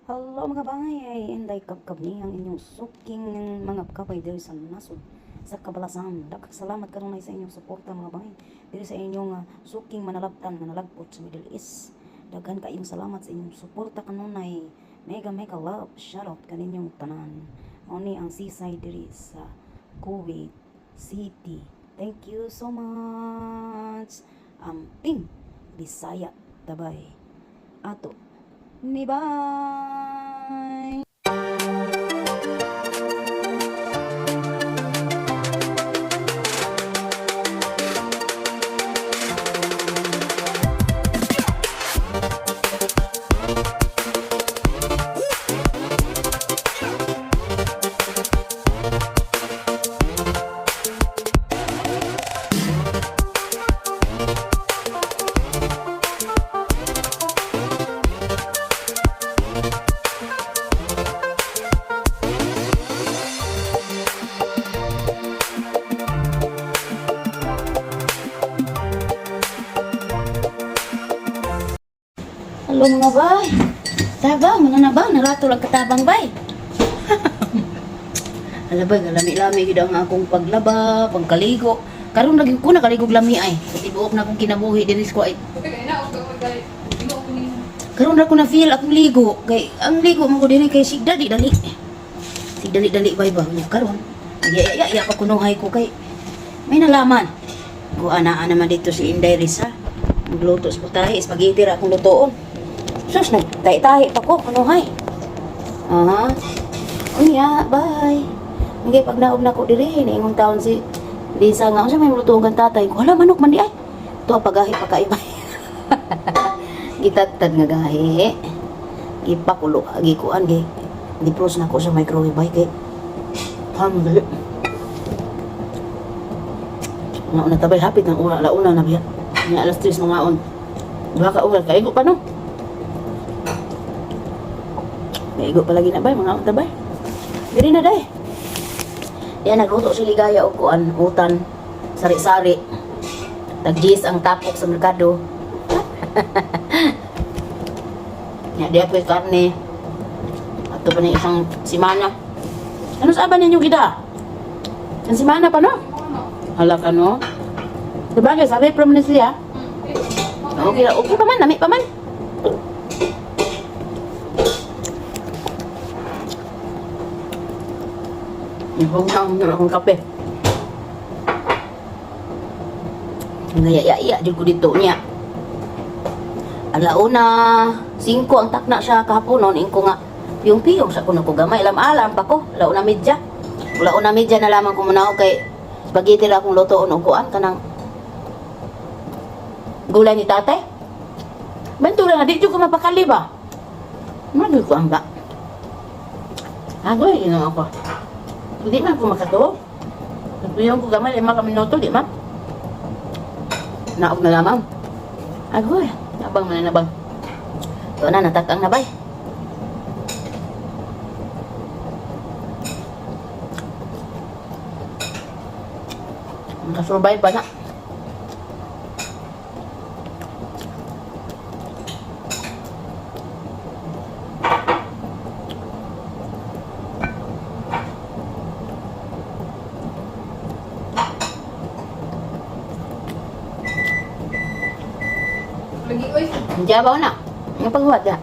Hello mga bagay, ay inday kabkab ni ang inyong suking mga kabay diri sa nasod sa Kabalasan. Daghang salamat kanunay sa inyong suporta mga bagay diri sa inyong suking manalabtan nga nalagpot sa Middle East. Daghan kayong salamat sa inyong suporta kanunay. Mega love shoutout kaninyong tanan. Oni ang sisay diri sa Kuwait City. Thank you so much. Amping Bisaya tabay ato ni bye. Hello mga bay. Tabang, mga na ba? Narato lang katabang bay. Alabay, lami-lami gid ang akong paglaba, pagkaligo. Karon lagi ko nakaligog lami ay. Tibuok na akong kinabuhi diri ko ay. Karon ra ko na feel akong ligo. Kay ang ligo mo ko diri kay sigdali dali. Sigdali dali bay ba nya karon. Ya pa kunuhay ko kay may nalaman. Ko ana naman dito si Inday Risa. Magluto sa putahe, spaghetti ra akong lutoon. Sus, nagtahi-tahi pa ko, kunuhay. Aha. Unya, bye. Hindi, pag naog na ko diri, niingong taon si Lisa nga, siya may lutuong kang tatay ko. Hala, manok man di ay. Ito, pagahi pa kaibay. Gitatad nga gahi. Gipakulo, gikuan, gipros na ko sa microwave bay, kay hungry. Nauna tabay, hapit ng launa na biya. Nga alas 3 mga on. Baka ugal, kaigo pa no? Kaigo pa lagi na bay, mga on tabay. Diri na day. Yan, nagluto si Ligaya o kuan, utan, sari-sari. Tagjis ang tapok sa merkado. Ya, di ako karne. Ato pa na isang simana. Ano sa aban ninyo kita? Ang simana pa no? Halak ano? Sabagay, sabi from siya. Okay pa man, nami pa man. Yung akong kape. Ngaya-iya jud ko dito niya. Alauna 5 ang takna siya kahapon noon ingko nga piyong-piyong sa kuno ko gamay alam-alam pa ko. Alauna medya. Alauna medya na lamang ko muna kay spaghetti ra akong lutoon og kuan kanang gulay ni tatay. Bantura nga di jud ko mapakali ba. Magi ko ang ba. Agoy ino ako. Hindi man ko makatuo. Nagpuyong ko gamay 5 minuto, di man. Naog na lamang. Agoy, nabang man na bang. Ito na, natakang na bay. Nakasurvive pa na. Lagi, oy. Jabaw na. Yung paghuwat ya.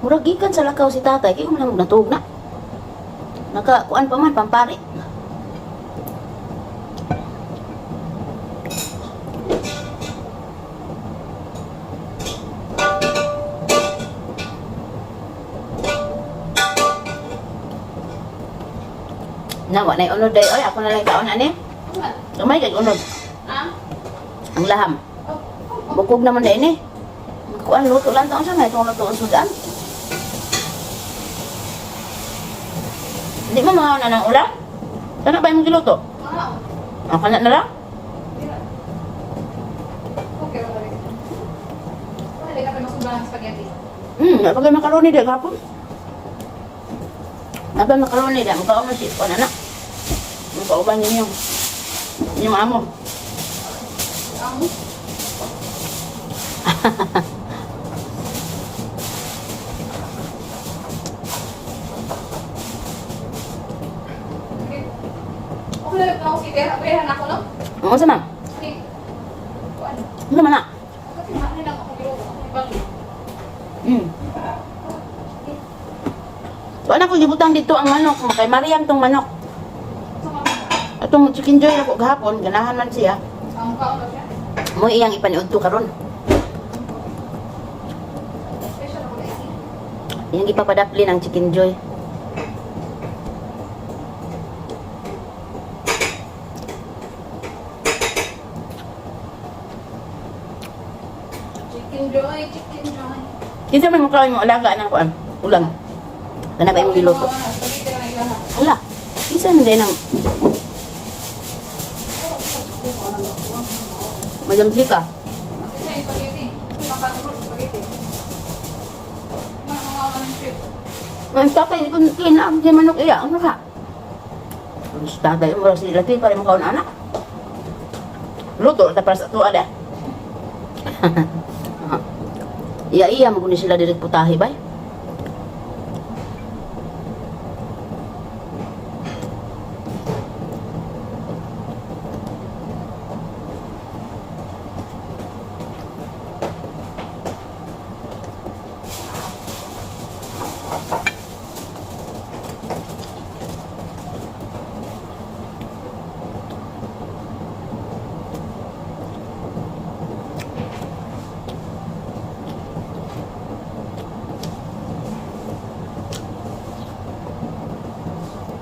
Murag gikan sa lakaw si tatay, kaya kung naman natug na. Nakakuan pa man, pampari. Nawa na yung unod day, oy, ako na lang kaon ani. Kamay kay unod. Ah? Ang laham. Bukog naman day ni. kuan luto lang taon sa may itong luto ang sudan. Hindi mo mga na ng ulam? Sana ba yung giluto? Ang kanak na lang? Napagay makaroni din kapon. Napagay makaroni din. Mukha ko si kuan anak. Mukha ko ba niyo yung amo? Amo? Ako na ako si Tera. Pwede ako, no? Oo, sama. Okay. Kuan. Ano naman na? Kasi mahal lang ako giluto. Ako ibang. So, anak ko, gibutang dito ang manok. Kay Mariam tong manok. Sama. Atong chicken joy ako gahapon. Ganahan man siya. Ang kaon na siya. Mo iyang ipaniud to karon. Special ako na isi. Iyang ipapadapli ng chicken joy. Chicken joy, chicken joy. Kinsa man mo kaon mo alaga ng kuan? Ulam. Kana ba imong giluto? Spaghetti na ilaha. Hala. Kinsa man din ang Madam Zika? Kasi siya yung spaghetti. Makakarot spaghetti. Mga ng chip. Ang tatay kung kinaam di manok iya, ano ka? Ang tatay mo si Lati para mo kaon anak. Luto ta para sa tuwa da. Iya mo kunin sila direk putahe bay.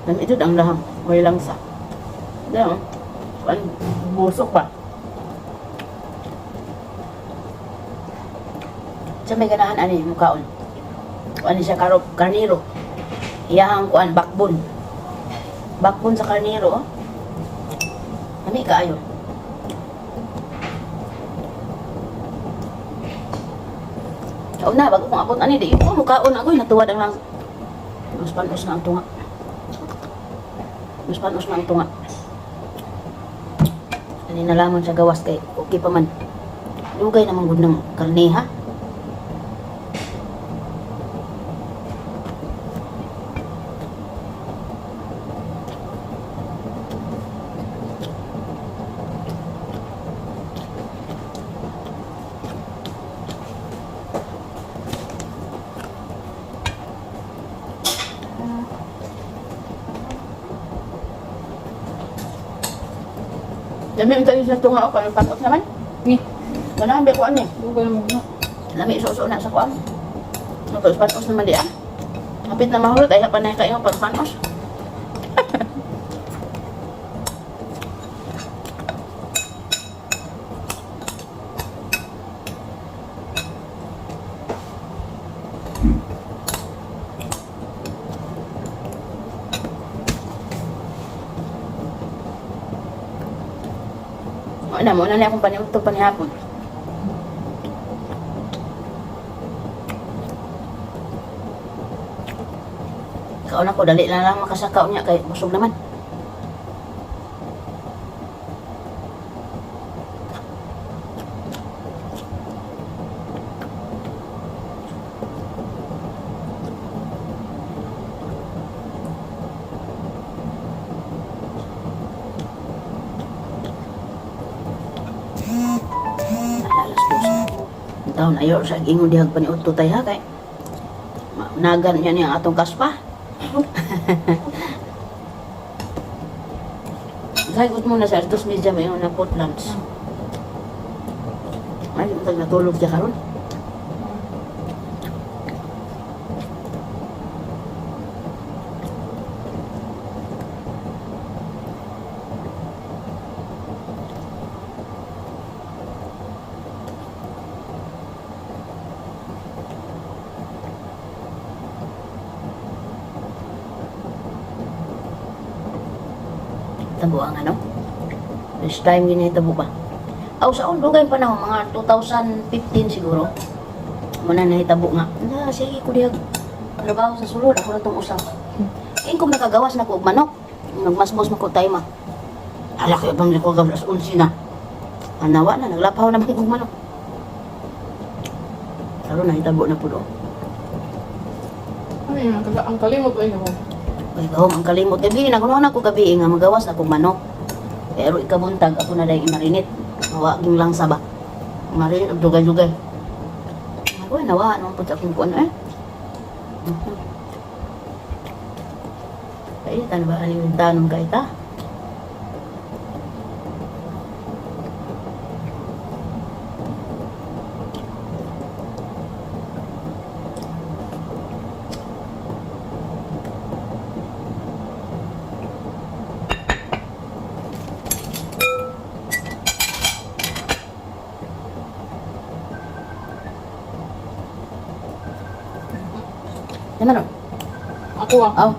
Dan itu ang lahang, may langsa. Yan, kan busok pa. Sa may ganahan ani mukaon. Kuan siya karniro. Iyahang kuan bakbon. Bakbon sa karniro. Ani kaayo. Kaon na bago kong abot ani di ko mukaon ako natuwad ang lang. Mas panos na ang tunga. Mas panos na ang tunga. Ani nalaman sa gawas kay okay pa man. Dugay naman gud ng karne ha. Dami ang tayo sa tunga o kaya patot naman. Ni. Ganahan ba kuan ni? Dugay na mo. Lami suso na sa kuan. Tapos patos naman di ah. Kapit na mahulot ay pa na kayo pag panos. Mo na akong paniutog panihapon. Kaon ako dali na lang makasakaw niya kay busog naman. Alas dos. Ang taon ayo sa ingon dihag paniudto tay ha kay nagan niya niya atong kaspa. Gagot mo na sa artos media may na pot lunch. Ay, tag natulog siya karon. Tabo ang ano? First time ginahitabo ba? Aw sa undugay panahon mga 2015 siguro. Muna nahitabo nga. Na sige ko diha trabaho sa sulod ako na tong usaw. Kaya kung nakagawas na ko og manok, nagmasbos mo ko time ah. Hala ko bang ko gablas unsi na. Anawa na naglapaw na mong manok. Karon nahitabo na pudo. Ano yun? Ang kalimot ba yun mo? Ay gaw ang kalimot gabi na kuno na ko gabi nga magawas na kog manok. Pero ikabuntag ako na dahil marinit. Nawaging lang sa ba. Marinit og dugay-dugay. Ako nawa nung pud akong kuan eh. Ay tan ba ali yung tanong kay ta? Naman ron. Ako ah. Aw.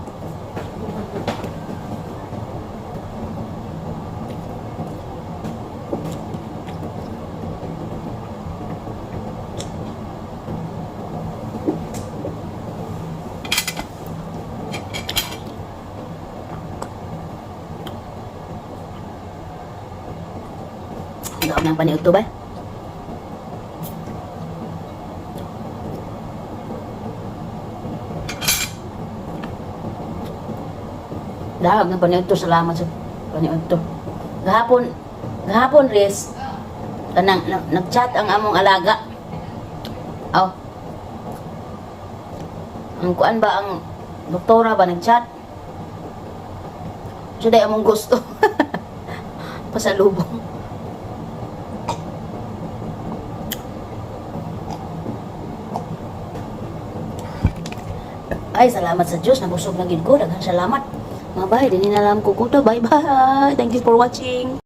Gaw nang paniud to ba? Dahag ng paniud to, salamat sa paniud to. Gahapon res, kanang nag-chat ang among alaga. Aw. Ang kuan ba ang doktora ba nag-chat? Siya day among gusto. Pasalubong. Ay, salamat sa Diyos. Nabusog na gid ko. Daghang salamat. Mabay, din na alam ko kuto. Bye-bye. Thank you for watching.